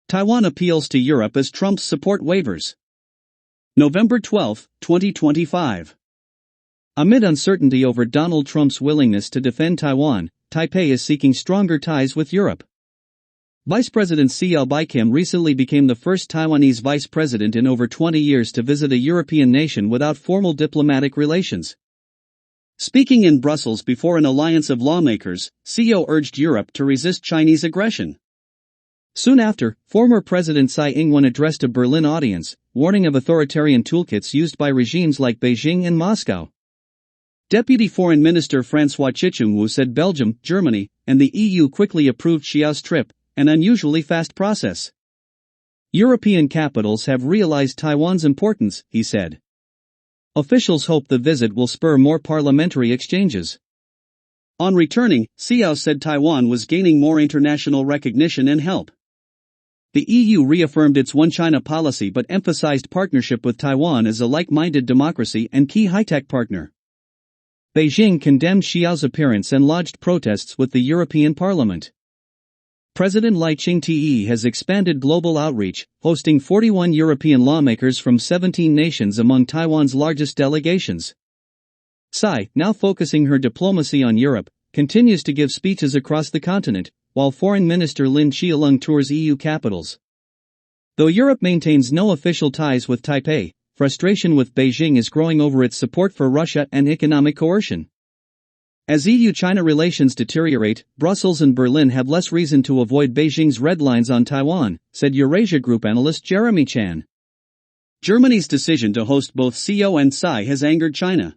Taiwan appeals to Europe as Trump's support wavers. November 12, 2025. Amid uncertainty over Donald Trump's willingness to defend Taiwan, Taipei is seeking stronger ties with Europe. Vice President CL Baikim recently became the first Taiwanese vice president in over 20 years to visit a European nation without formal diplomatic relations. Speaking in Brussels before an alliance of lawmakers, CL urged Europe to resist Chinese aggression. Soon after, former President Tsai Ing-wen addressed a Berlin audience, warning of authoritarian toolkits used by regimes like Beijing and Moscow. Deputy Foreign Minister François Chichung-Wu said Belgium, Germany, and the EU quickly approved Xiao's trip, an unusually fast process. European capitals have realized Taiwan's importance, he said. Officials hope the visit will spur more parliamentary exchanges. On returning, Xiao said Taiwan was gaining more international recognition and help. The EU reaffirmed its One China policy but emphasized partnership with Taiwan as a like-minded democracy and key high-tech partner. Beijing condemned Xiao's appearance and lodged protests with the European Parliament. President Lai Ching-te has expanded global outreach, hosting 41 European lawmakers from 17 nations among Taiwan's largest delegations. Tsai, now focusing her diplomacy on Europe, continues to give speeches across the continent, while Foreign Minister Lin Qialong tours EU capitals. Though Europe maintains no official ties with Taipei, frustration with Beijing is growing over its support for Russia and economic coercion. As EU-China relations deteriorate, Brussels and Berlin have less reason to avoid Beijing's red lines on Taiwan, said Eurasia Group analyst Jeremy Chan. Germany's decision to host both CO and Tsai has angered China.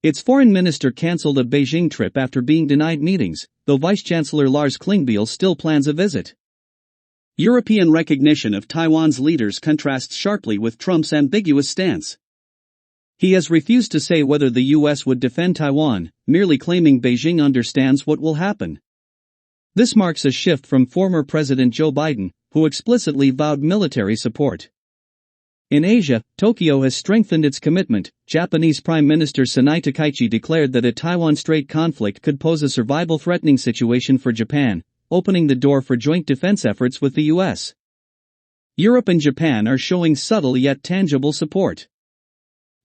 Its foreign minister cancelled a Beijing trip after being denied meetings, though Vice-Chancellor Lars Klingbeil still plans a visit. European recognition of Taiwan's leaders contrasts sharply with Trump's ambiguous stance. He has refused to say whether the US would defend Taiwan, merely claiming Beijing understands what will happen. This marks a shift from former President Joe Biden, who explicitly vowed military support. In Asia, Tokyo has strengthened its commitment. Japanese Prime Minister Sanai Takaichi declared that a Taiwan Strait conflict could pose a survival-threatening situation for Japan, opening the door for joint defense efforts with the US. Europe and Japan are showing subtle yet tangible support.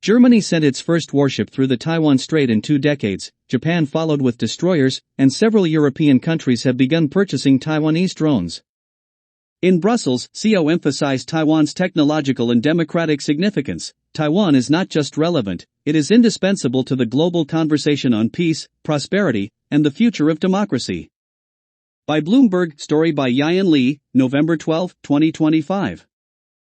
Germany sent its first warship through the Taiwan Strait in 2 decades, Japan followed with destroyers, and several European countries have begun purchasing Taiwanese drones. In Brussels, CO emphasized Taiwan's technological and democratic significance. Taiwan is not just relevant, it is indispensable to the global conversation on peace, prosperity, and the future of democracy. By Bloomberg, story by Yan Li, November 12, 2025.